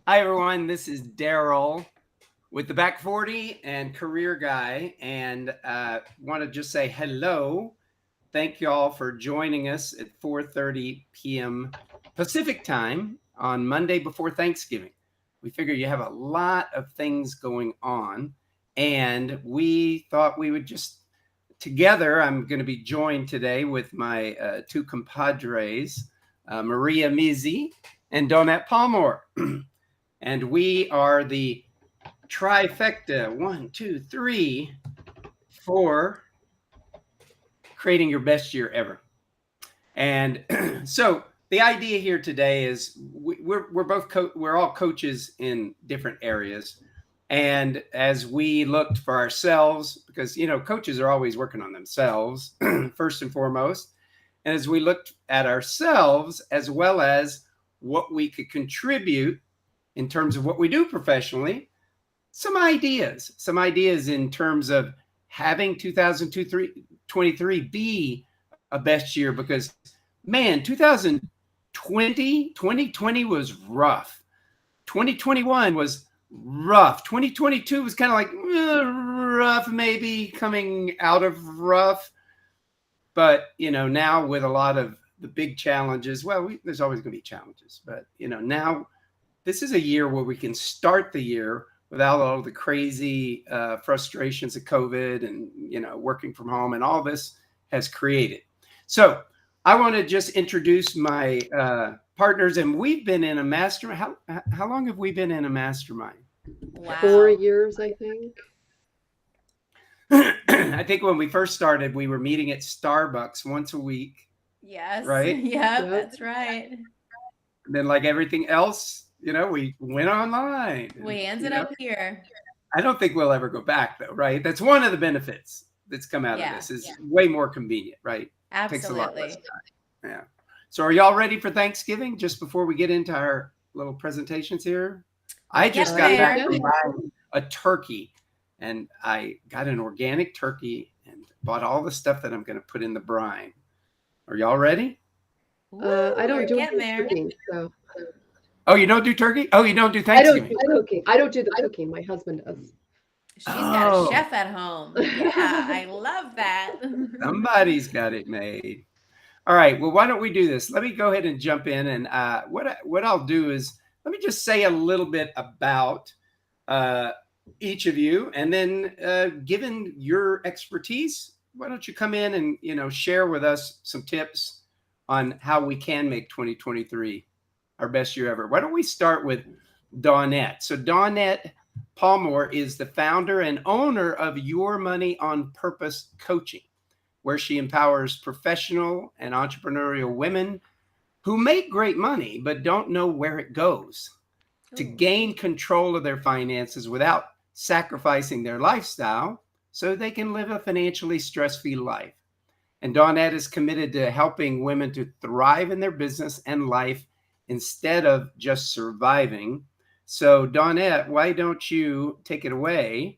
Hi, everyone. This is Daryl with the Back 40 and Career Guy. And want to just say hello. Thank you all for joining us at 4:30 p.m. Pacific time on Monday before Thanksgiving. We figure you have a lot of things going on, and we thought we would just together. I'm going to be joined today with my two compadres, Maria Mizzi and Donette Palmore. And we are the trifecta, 1, 2, 3, for creating your best year ever. And so the idea here today is we're both we're all coaches in different areas. And as we looked for ourselves, because coaches are always working on themselves first and foremost, and as we looked at ourselves as well as what we could contribute in terms of what we do professionally, some ideas in terms of having 2023 be a best year, because man, 2020 was rough. 2021 was rough. 2022 was kind of like rough, maybe coming out of rough. But, now with a lot of the big challenges, well, there's always going to be challenges. But, now this is a year where we can start the year without all the crazy frustrations of COVID and, working from home and all this has created. So I want to just introduce my partners, and we've been in a mastermind. How long have we been in a mastermind? Wow. 4 years, I think. I think when we first started, we were meeting at Starbucks once a week. Yes. Right? Yep, that's right. And then like everything else, we went online. We ended up here. I don't think we'll ever go back though, right? That's one of the benefits that's come out of this is way more convenient, right? Absolutely. Takes a lot less time. Yeah. So are y'all ready for Thanksgiving just before we get into our little presentations here? I just got back from buying a turkey, and I got an organic turkey and bought all the stuff that I'm going to put in the brine. Are y'all ready? I don't do cooking, so. Oh, you don't do turkey? Oh, you don't do Thanksgiving? I don't do cooking. I don't do the cooking. My husband does. She's got a chef at home. Yeah, I love that. Somebody's got it made. All right. Well, why don't we do this? Let me go ahead and jump in. And what I'll do is let me just say a little bit about each of you. And then given your expertise, why don't you come in and, share with us some tips on how we can make 2023 our best year ever. Why don't we start with Donette? So Donette Palmore is the founder and owner of Your Money on Purpose Coaching, where she empowers professional and entrepreneurial women who make great money but don't know where it goes to gain control of their finances without sacrificing their lifestyle so they can live a financially stress-free life. And Donette is committed to helping women to thrive in their business and life instead of just surviving. So Donette, why don't you take it away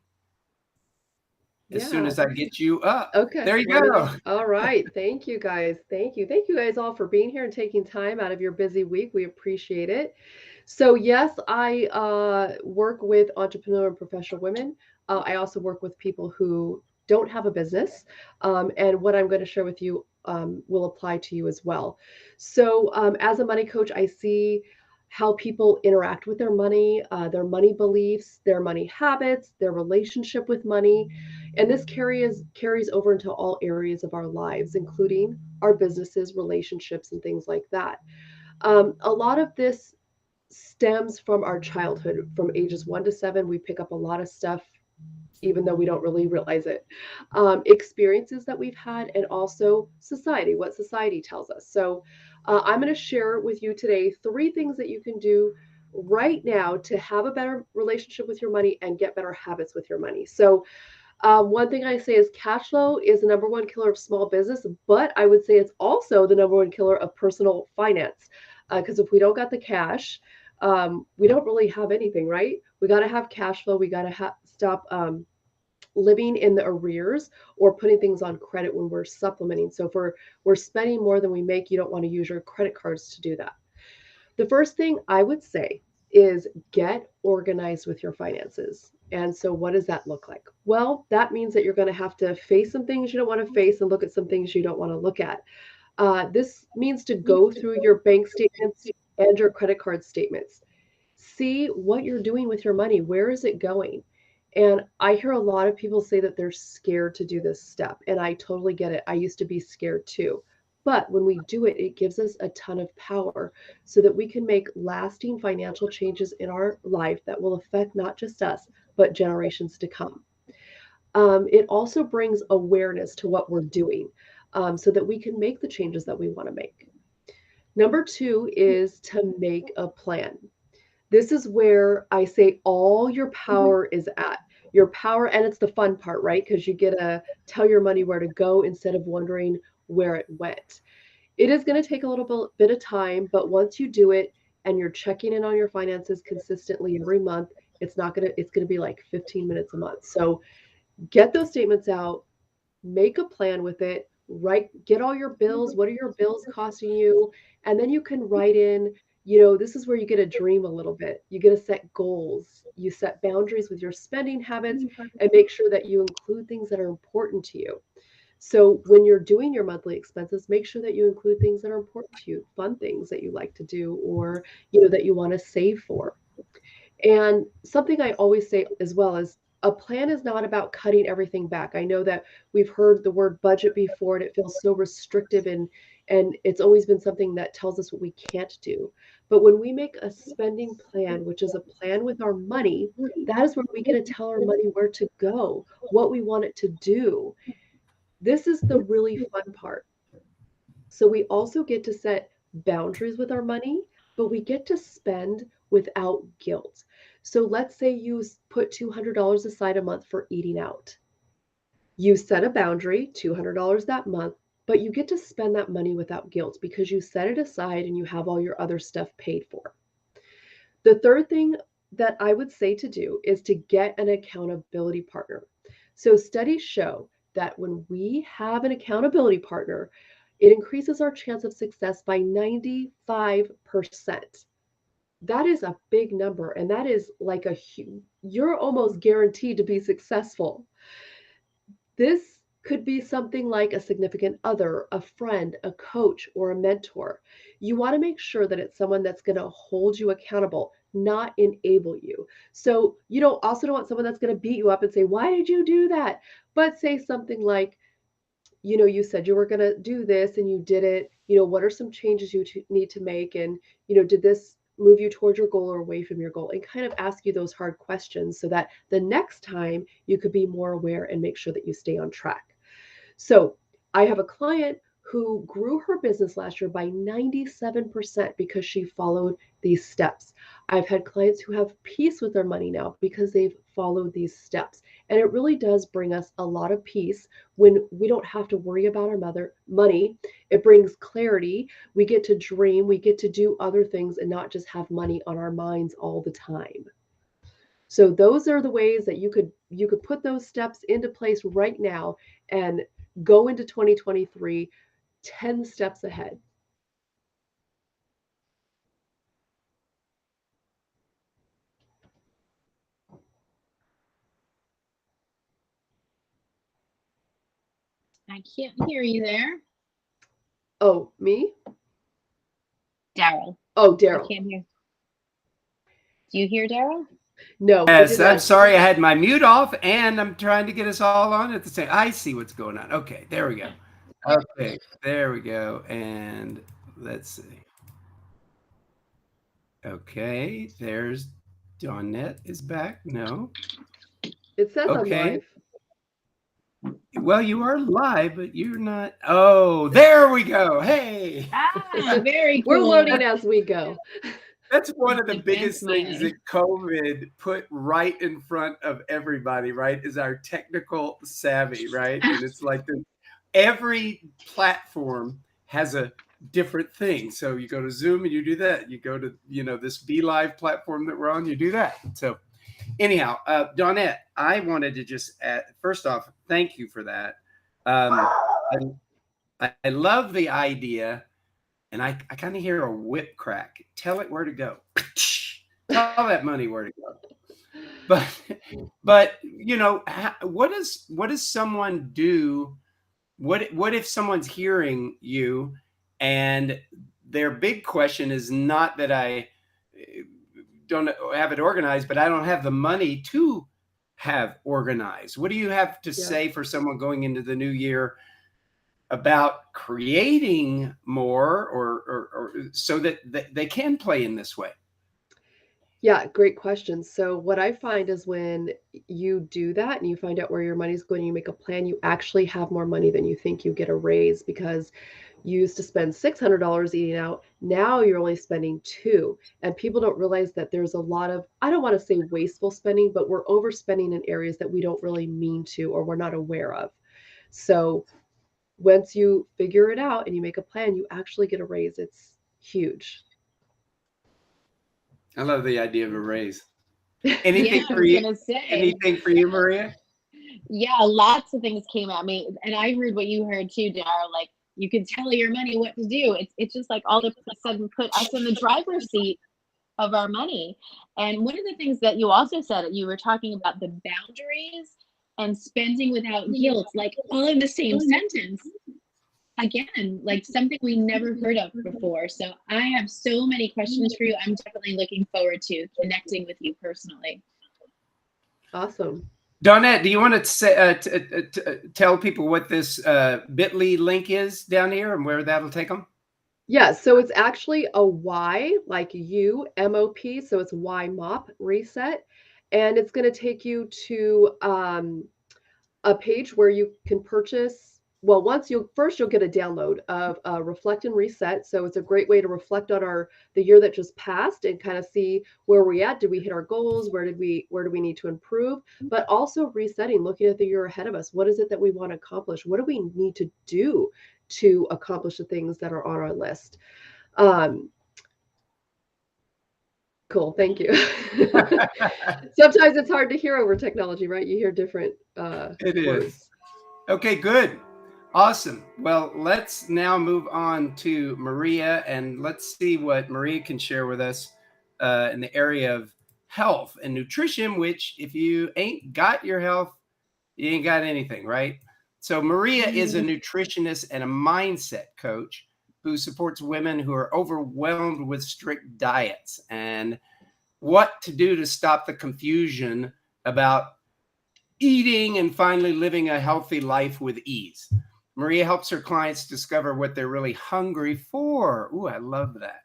as soon as I get you up? Okay. There you go. All right. Thank you, guys. Thank you. Thank you guys all for being here and taking time out of your busy week. We appreciate it. So yes, I work with entrepreneur and professional women. I also work with people who don't have a business. And what I'm going to share with you will apply to you as well. So as a money coach, I see how people interact with their money beliefs, their money habits, their relationship with money. And this carries over into all areas of our lives, including our businesses, relationships, and things like that. A lot of this stems from our childhood. From ages 1 to 7, we pick up a lot of stuff, even though we don't really realize it. Experiences that we've had, and also society, what society tells us. So I'm going to share with you today 3 things that you can do right now to have a better relationship with your money and get better habits with your money. So one thing I say is cash flow is the number one killer of small business, but I would say it's also the number one killer of personal finance. Because if we don't got the cash, we don't really have anything, right? We got to have cash flow. We got to stop living in the arrears or putting things on credit when we're supplementing. So if we're spending more than we make, you don't want to use your credit cards to do that. The first thing I would say is get organized with your finances. And so, what does that look like? Well, that means that you're going to have to face some things you don't want to face and look at some things you don't want to look at. This means to go through your bank statements and your credit card statements. See what you're doing with your money. Where is it going? And I hear a lot of people say that they're scared to do this step. And I totally get it. I used to be scared too. But when we do it, it gives us a ton of power so that we can make lasting financial changes in our life that will affect not just us, but generations to come. It also brings awareness to what we're doing so that we can make the changes that we want to make. Number two is to make a plan. This is where I say all your power is at. Your power, and it's the fun part, right? Because you get to tell your money where to go instead of wondering where it went. It is going to take a little bit of time, but once you do it and you're checking in on your finances consistently every month, it's going to be like 15 minutes a month. So get those statements out, make a plan with it, write, get all your bills. What are your bills costing you? And then you can write in, this is where you get to dream a little bit. You get to set goals, you set boundaries with your spending habits, and make sure that you include things that are important to you. So when you're doing your monthly expenses, make sure that you include things that are important to you, fun things that you like to do, or that you want to save for. And something I always say as well is a plan is not about cutting everything back. I know that we've heard the word budget before and it feels so restrictive, and it's always been something that tells us what we can't do. But when we make a spending plan, which is a plan with our money, that is where we get to tell our money where to go, what we want it to do. This is the really fun part. So we also get to set boundaries with our money, but we get to spend without guilt. So let's say you put $200 aside a month for eating out. You set a boundary, $200 that month, but you get to spend that money without guilt because you set it aside and you have all your other stuff paid for. The third thing that I would say to do is to get an accountability partner. So studies show that when we have an accountability partner, it increases our chance of success by 95%. That is a big number, and that is like you're almost guaranteed to be successful. This could be something like a significant other, a friend, a coach, or a mentor. You want to make sure that it's someone that's going to hold you accountable, not enable you. So you don't want someone that's going to beat you up and say, "Why did you do that?" But say something like, you said you were going to do this and you did it. What are some changes you need to make? And, did this move you towards your goal or away from your goal? And kind of ask you those hard questions so that the next time you could be more aware and make sure that you stay on track. So I have a client who grew her business last year by 97% because she followed these steps. I've had clients who have peace with their money now because they've followed these steps. And it really does bring us a lot of peace when we don't have to worry about our money. It brings clarity. We get to dream, we get to do other things and not just have money on our minds all the time. So those are the ways that you could put those steps into place right now and go into 2023 10 steps ahead. I can't hear you there. Oh, me? Daryl. Oh, I Daryl. can't hear. Do you hear Daryl? No. Yes, I'm sorry. I had my mute off and I'm trying to get us all on at the same. I see what's going on. Okay, there we go. Okay, there we go. And let's see. Okay, there's Dawnette is back. No. It says I'm Okay. live. Well, you are live, but you're not. Oh, there we go. Hey. Very We're cool. learning as we go. That's one of the Advanced biggest things smiling. that COVID put right in front of everybody, right? Is our technical savvy, right? And it's like every platform has a different thing. So you go to Zoom and you do that. You go to, this Be Live platform that we're on, you do that. So anyhow, Dawnette, I wanted to just first off, thank you for that. I love the idea, and I kind of hear a whip crack. Tell it where to go. Tell all that money where to go. But you know, what does someone do? What if someone's hearing you and their big question is not that I don't have it organized, but I don't have the money to have organized. What do you have to say for someone going into the new year about creating more or so that they can play in this way? Yeah, great question. So what I find is when you do that and you find out where your money's going, you make a plan, you actually have more money than you think. You get a raise because you used to spend $600 eating out. Now you're only spending two. And people don't realize that there's a lot of, I don't want to say wasteful spending, but we're overspending in areas that we don't really mean to or we're not aware of. So once you figure it out and you make a plan, you actually get a raise. It's huge. I love the idea of a raise. Yeah, Anything I for was you? gonna say. Anything for you, Maria? Yeah, lots of things came at me, and I heard what you heard too, Dara. Like you can tell your money what to do. It's just like all of a sudden put us in the driver's seat of our money. And one of the things that you also said, you were talking about the boundaries and spending without guilt, like all in the same sentence. Again, like something we never heard of before. So I have so many questions for you. I'm definitely looking forward to connecting with you personally. Awesome. Dawnette, do you want to say, tell people what this bit.ly link is down here and where that'll take them? Yeah, so it's actually a Y, like U, MOP, so it's Y MOP reset. And it's going to take you to a page where you can purchase. Well, you'll get a download of Reflect and Reset. So it's a great way to reflect on the year that just passed and kind of see where we're at. Did we hit our goals? Where do we need to improve? But also resetting, looking at the year ahead of us. What is it that we want to accomplish? What do we need to do to accomplish the things that are on our list? Cool, thank you. Sometimes it's hard to hear over technology, right? You hear different It words. is. Okay, good. Awesome. Well, let's now move on to Maria, and let's see what Maria can share with us in the area of health and nutrition, which if you ain't got your health, you ain't got anything, right? So Maria is a nutritionist and a mindset coach who supports women who are overwhelmed with strict diets and what to do to stop the confusion about eating and finally living a healthy life with ease. Maria helps her clients discover what they're really hungry for. Ooh, I love that.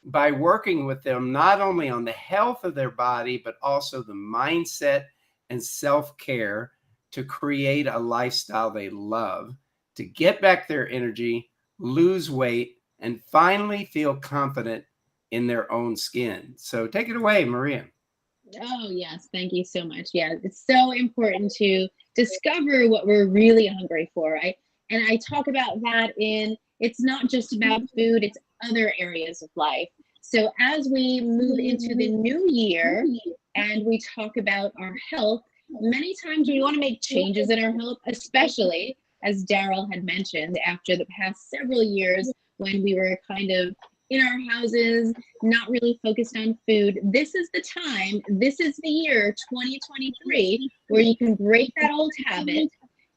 By working with them not only on the health of their body, but also the mindset and self-care to create a lifestyle they love, to get back their energy, lose weight, and finally feel confident in their own skin. So take it away, Maria. Oh, yes. Thank you so much. Yeah, it's so important to discover what we're really hungry for, right? And I talk about that it's not just about food, it's other areas of life. So as we move into the new year and we talk about our health, many times we want to make changes in our health, especially as Daryl had mentioned, after the past several years when we were kind of in our houses, not really focused on food. This is the time, this is the year 2023, where you can break that old habit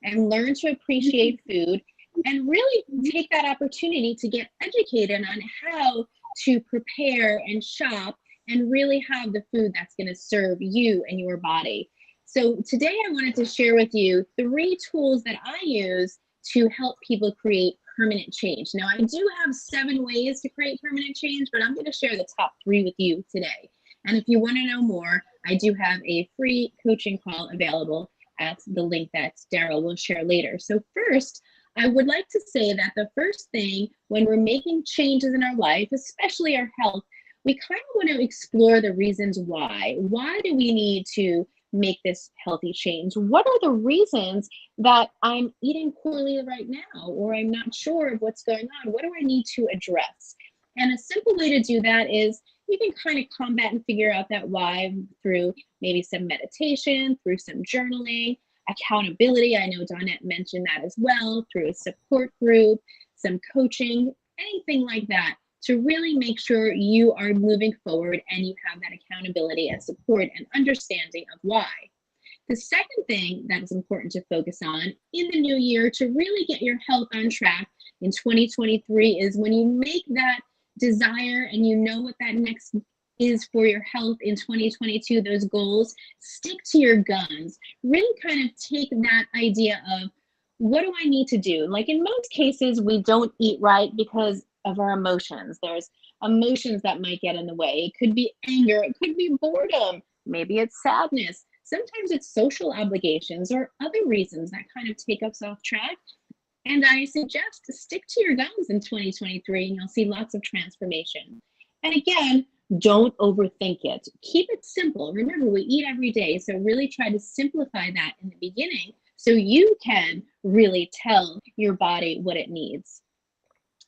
and learn to appreciate food and really take that opportunity to get educated on how to prepare and shop and really have the food that's going to serve you and your body. So today I wanted to share with you 3 tools that I use to help people create permanent change. Now, I do have 7 ways to create permanent change, but I'm going to share the top 3 with you today. And if you want to know more, I do have a free coaching call available at the link that Daryl will share later. So first, I would like to say that the first thing when we're making changes in our life, especially our health, we kind of want to explore the reasons why. Why do we need to make this healthy change? What are the reasons that I'm eating poorly right now, or I'm not sure of what's going on? What do I need to address? And a simple way to do that is you can kind of combat and figure out that why through maybe some meditation, through some journaling, accountability. I know Dawnette mentioned that as well, through a support group, some coaching, anything like that to really make sure you are moving forward and you have that accountability and support and understanding of why. The second thing that is important to focus on in the new year to really get your health on track in 2023 is when you make that desire and you know what that next is for your health in 2022, those goals, stick to your guns. Really kind of take that idea of, what do I need to do? Like in most cases, we don't eat right because of our emotions. There's emotions that might get in the way. It could be anger, it could be boredom, maybe it's sadness. Sometimes it's social obligations or other reasons that kind of take us off track. And I suggest to stick to your guns in 2023 and you'll see lots of transformation. And again, don't overthink it. Keep it simple. Remember, we eat every day, so really try to simplify that in the beginning so you can really tell your body what it needs.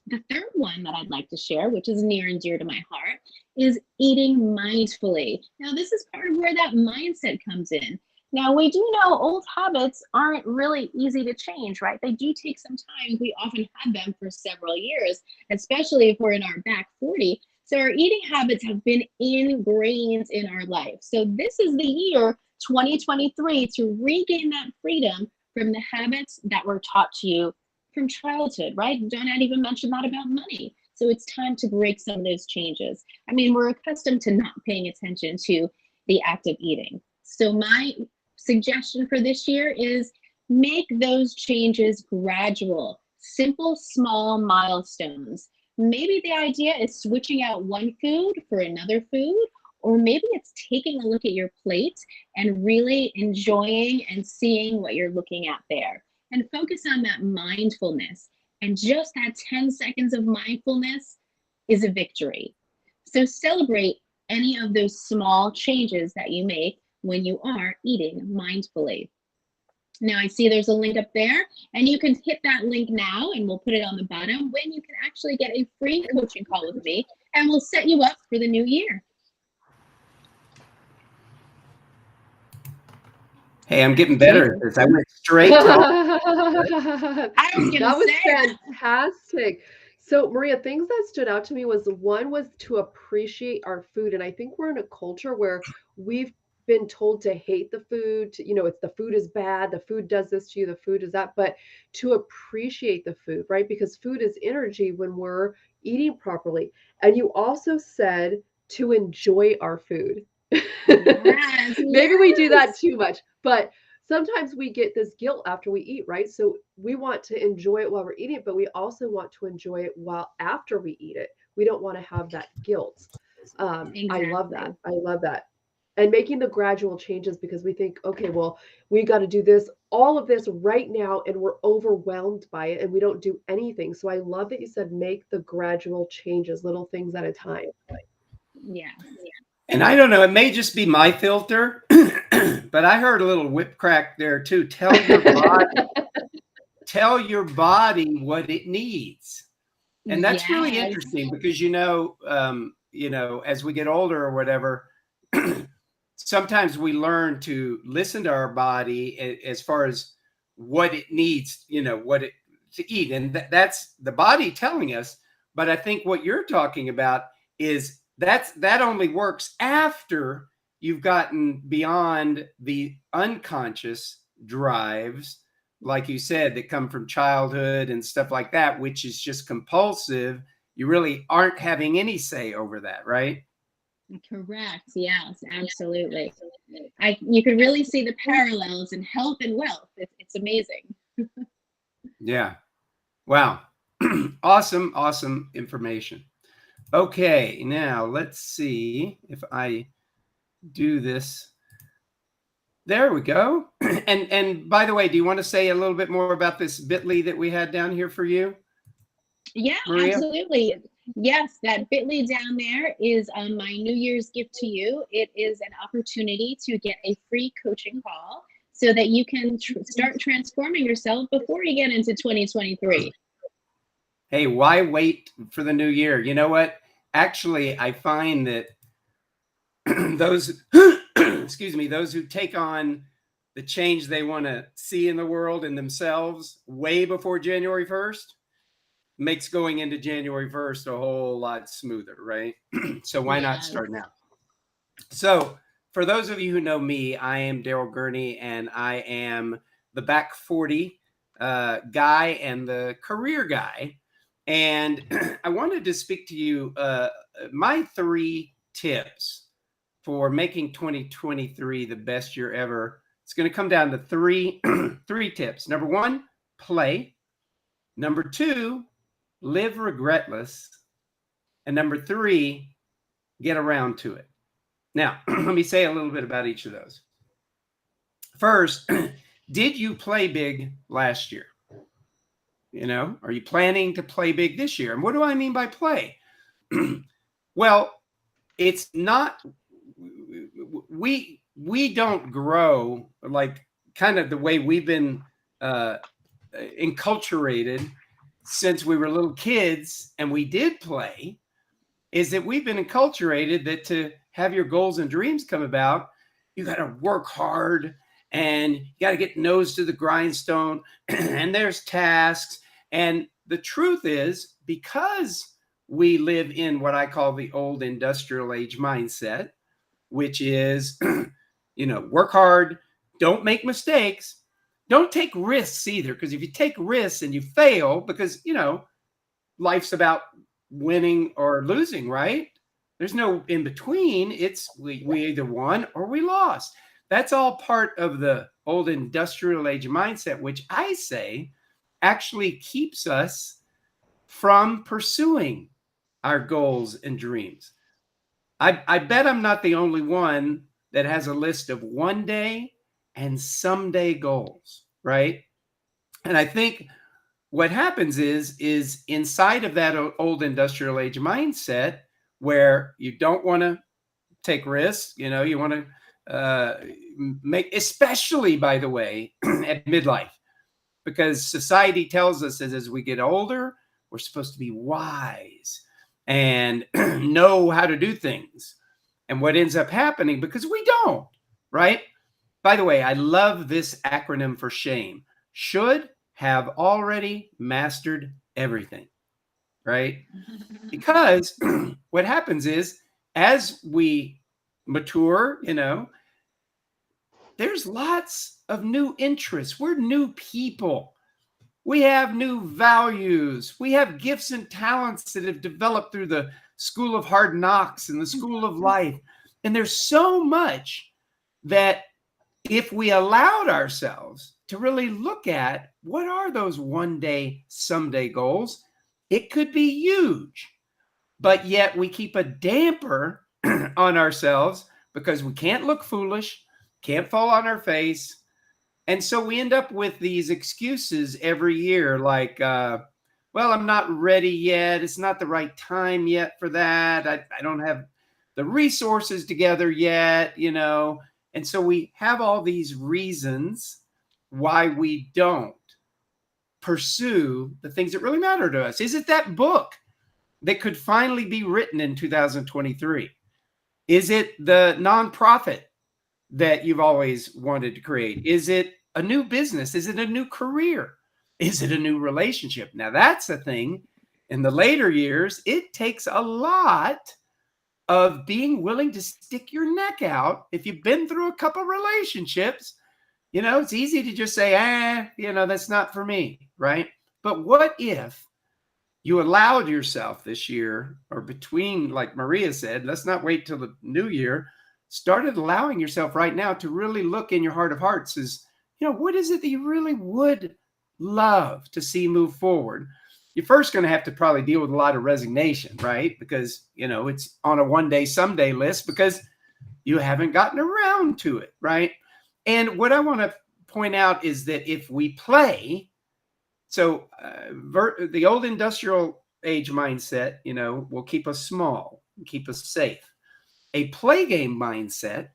The third one that I'd like to share, which is near and dear to my heart, is eating mindfully. Now, this is part of where that mindset comes in. Now, we do know old habits aren't really easy to change, right? They do take some time. We often have them for several years, especially if we're in our back 40. So our eating habits have been ingrained in our life. So this is the year 2023 to regain that freedom from the habits that were taught to you from childhood, right? Donette even mentioned that about money. So it's time to break some of those changes. I mean, we're accustomed to not paying attention to the act of eating. So my suggestion for this year is make those changes gradual, simple, small milestones. Maybe the idea is switching out one food for another food, or maybe it's taking a look at your plate and really enjoying and seeing what you're looking at there. And focus on that mindfulness. And just that 10 seconds of mindfulness is a victory. So celebrate any of those small changes that you make when you are eating mindfully. Now I see there's a link up there, and you can hit that link now and we'll put it on the bottom when you can actually get a free coaching call with me, and we'll set you up for the new year. Hey, I'm getting better at this. I went straight to That was fantastic. So Maria, things that stood out to me was one was to appreciate our food. And I think we're in a culture where we've been told to hate the food, it's the food is bad, the food does this to you, the food is that, but to appreciate the food, right? Because food is energy when we're eating properly. And you also said to enjoy our food. Yes, Maybe we do that too much, but sometimes we get this guilt after we eat, right? So we want to enjoy it while we're eating it, but we also want to enjoy it while after we eat it. We don't want to have that guilt. Exactly. I love that. I love that. And making the gradual changes because we think, okay, well, we got to do this, all of this right now, and we're overwhelmed by it and we don't do anything. So I love that you said make the gradual changes, little things at a time. Yeah. And I don't know, it may just be my filter, but I heard a little whip crack there too. Tell your body what it needs. And that's really interesting because, as we get older or whatever, sometimes we learn to listen to our body as far as what it needs, to eat. And that's the body telling us. But I think what you're talking about is that only works after you've gotten beyond the unconscious drives, like you said, that come from childhood and stuff like that, which is just compulsive. You really aren't having any say over that, right? Correct. Yes, absolutely. You can really see the parallels in health and wealth. It's amazing. Yeah. Wow. Awesome information. Okay, now let's see if I do this. There we go. And by the way, do you want to say a little bit more about this bit.ly that we had down here for you? Yeah, Maria? Absolutely. Yes, that bit.ly down there is my New Year's gift to you. It is an opportunity to get a free coaching call so that you can start transforming yourself before you get into 2023. Hey, why wait for the new year? You know what? Actually, I find that those those who take on the change they want to see in the world and themselves way before January 1st, makes going into January 1st a whole lot smoother, right? So why not Yes. start now? So for those of you who know me, I am Daryl Gurney, and I am the back 40 guy and the career guy. And I wanted to speak to you, my 3 tips for making 2023 the best year ever. It's going to come down to three tips. Number 1, play. Number 2, live regretless. And number 3, get around to it. Now, let me say a little bit about each of those. First, did you play big last year? You know, are you planning to play big this year? And what do I mean by play? Well, it's not, we don't grow like kind of the way we've been enculturated since we were little kids and we did play, is that we've been enculturated that to have your goals and dreams come about, you got to work hard and you got to get nose to the grindstone and there's tasks. And the truth is, because we live in what I call the old industrial age mindset, which is, you know, work hard, don't make mistakes, don't take risks either. Because if you take risks and you fail, because, you know, life's about winning or losing, right? There's no in between. It's we either won or we lost. That's all part of the old industrial age mindset, which I say actually keeps us from pursuing our goals and dreams. I bet I'm not the only one that has a list of one day and someday goals, right? And I think what happens is inside of that old industrial age mindset where you don't want to take risks, you know, you want to make, especially by the way, at midlife, because society tells us that as we get older, we're supposed to be wise and know how to do things. And what ends up happening, because we don't, right? By the way, I love this acronym for shame. Should have already mastered everything, right? Because what happens is as we mature, you know, there's lots of new interests. We're new people. We have new values. We have gifts and talents that have developed through the school of hard knocks and the school of life. And there's so much that if we allowed ourselves to really look at what are those one day, someday goals, it could be huge. But yet we keep a damper on ourselves because we can't look foolish, can't fall on our face. And so we end up with these excuses every year, like, well, I'm not ready yet. It's not the right time yet for that. I don't have the resources together yet, you know. And so we have all these reasons why we don't pursue the things that really matter to us. Is it that book that could finally be written in 2023? Is it the nonprofit that you've always wanted to create? Is it a new business? Is it a new career? Is it a new relationship? Now that's the thing. In the later years, it takes a lot of being willing to stick your neck out. If you've been through a couple relationships, you know, it's easy to just say, you know, that's not for me, right? But what if you allowed yourself this year, or between, like Maria said, let's not wait till the new year, started allowing yourself right now to really look in your heart of hearts is, you know, what is it that you really would love to see move forward? You're first going to have to probably deal with a lot of resignation, right? Because, you know, it's on a one day, someday list because you haven't gotten around to it, right? And what I want to point out is that if we play, so the old industrial age mindset, you know, will keep us small, keep us safe. A play game mindset,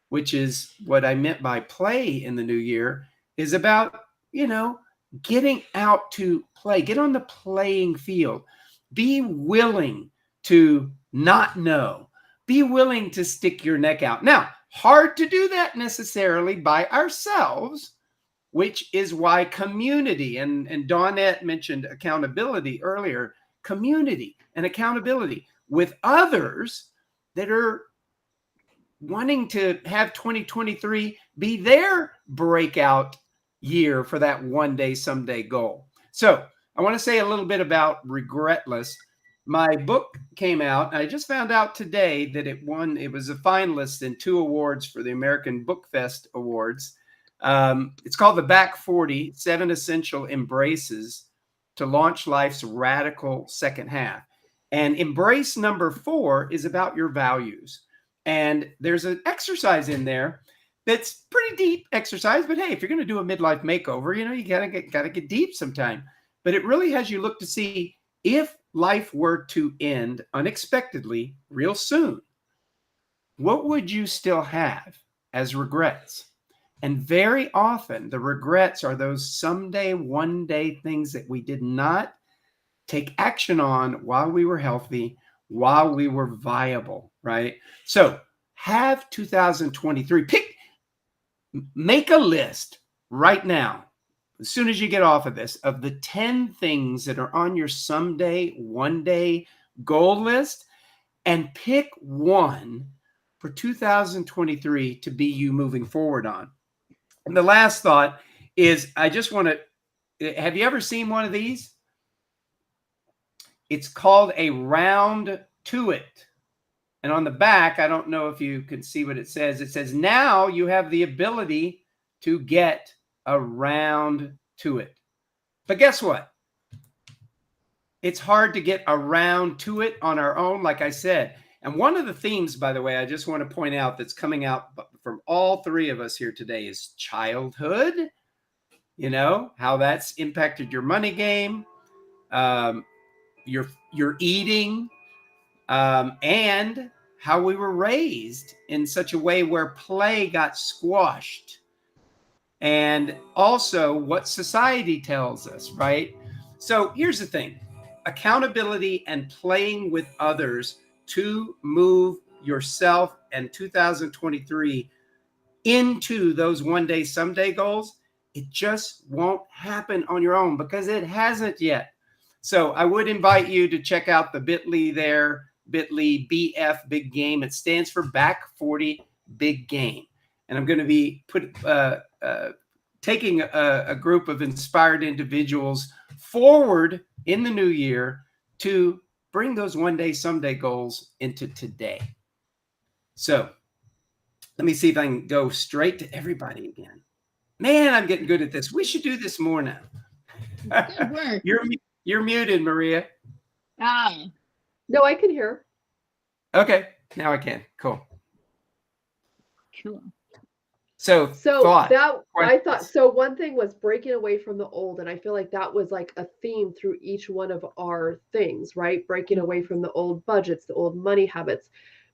which is what I meant by play in the new year, is about, you know, getting out to play, get on the playing field, be willing to not know, be willing to stick your neck out. Now, hard to do that necessarily by ourselves, which is why community, and Dawnette mentioned accountability earlier, community and accountability with others that are wanting to have 2023 be their breakout year for that one day someday goal. So I want to say a little bit about Regretless. My book came out. I just found out today that it was a finalist in 2 awards for the American Book Fest Awards. It's called The Back 40, 7 Essential Embraces to Launch Life's Radical Second Half. And embrace number 4 is about your values. And there's an exercise in there that's pretty deep exercise, but hey, if you're going to do a midlife makeover, you gotta get deep sometime. But it really has you look to see if life were to end unexpectedly real soon, what would you still have as regrets? And very often the regrets are those someday, one day things that we did not take action on while we were healthy, while we were viable, right? So have 2023, make a list right now, as soon as you get off of this, of the 10 things that are on your someday, one day goal list, and pick one for 2023 to be you moving forward on. And the last thought is, I just want to, have you ever seen one of these? It's called a round to it. And on the back, I don't know if you can see what it says. It says, now you have the ability to get around to it. But guess what? It's hard to get around to it on our own, like I said. And one of the themes, by the way, I just want to point out that's coming out from all 3 of us here today is childhood. You know, how that's impacted your money game, your eating, and how we were raised in such a way where play got squashed. And also what society tells us, right? So here's the thing. Accountability and playing with others to move yourself and 2023 into those one day, someday goals, it just won't happen on your own because it hasn't yet. So I would invite you to check out the bit.ly there, bit.ly BF Big Game. It stands for Back 40 Big Game. And I'm going to be taking a group of inspired individuals forward in the new year to bring those one day, someday goals into today. So let me see if I can go straight to everybody again. Man, I'm getting good at this. We should do this more now. Good work. You're muted, Maria. No, I can hear. Okay, now I can. Cool. Cool. So one thing was breaking away from the old, and I feel like that was like a theme through each one of our things, right? Breaking away from the old budgets, the old money habits,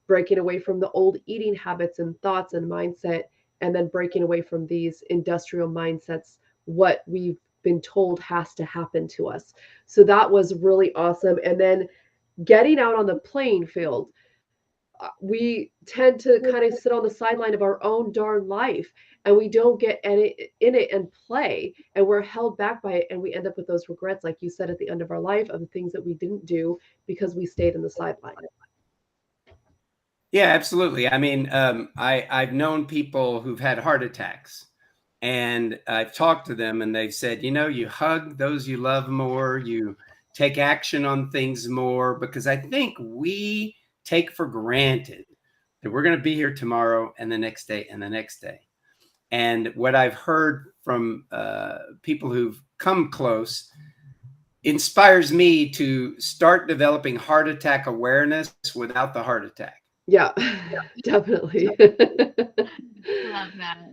breaking away from the old eating habits and thoughts and mindset, and then breaking away from these industrial mindsets, what we've been told has to happen to us. So that was really awesome. And then getting out on the playing field. We tend to kind of sit on the sideline of our own darn life, and we don't get in it and play, and we're held back by it, and we end up with those regrets, like you said, at the end of our life, of the things that we didn't do because we stayed in the sideline. Yeah, absolutely. I mean, I've known people who've had heart attacks, and I've talked to them, and they've said, you hug those you love more, you take action on things more, because I think we take for granted that we're going to be here tomorrow and the next day and the next day. And what I've heard from people who've come close inspires me to start developing heart attack awareness without the heart attack. Yeah, definitely. Love that.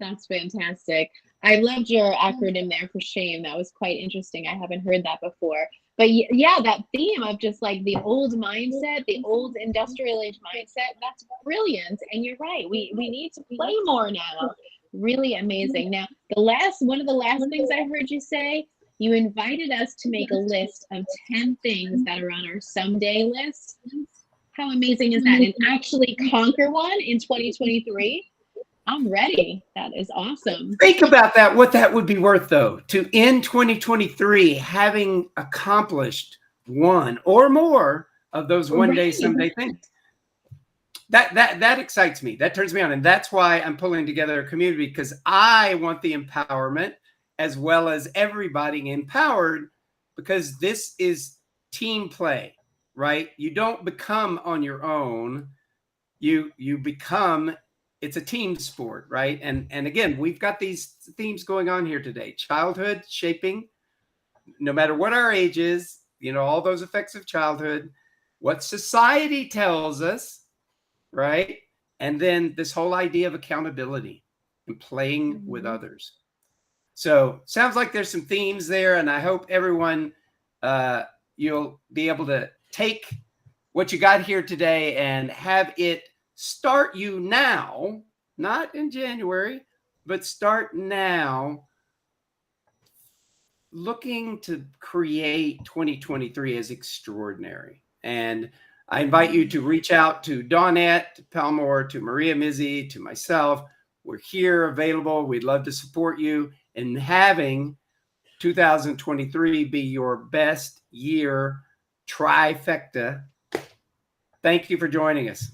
That's fantastic. I loved your acronym there for shame. That was quite interesting. I haven't heard that before. But yeah, that theme of just like the old mindset, the old industrial age mindset, that's brilliant. And you're right. We need to play more now. Really amazing. Now, one of the last things I heard you say, you invited us to make a list of 10 things that are on our someday list. How amazing is that? And actually conquer one in 2023. I'm ready. That is awesome. Think about that, what that would be worth, though, to end 2023 having accomplished one or more of those one day, someday things. That excites me. That turns me on. And that's why I'm pulling together a community, because I want the empowerment as well as everybody empowered, because this is team play, right? You don't become on your own. You become, it's a team sport, right? And again, we've got these themes going on here today. Childhood shaping, no matter what our age is, you know, all those effects of childhood, what society tells us, right? And then this whole idea of accountability and playing with others. So sounds like there's some themes there, and I hope everyone, you'll be able to take what you got here today and have it start you now, not in January, but start now, looking to create 2023 as extraordinary. And I invite you to reach out to Dawnette, to Palmore, to Maria Mizzi, to myself. We're here available. We'd love to support you in having 2023 be your best year trifecta. Thank you for joining us.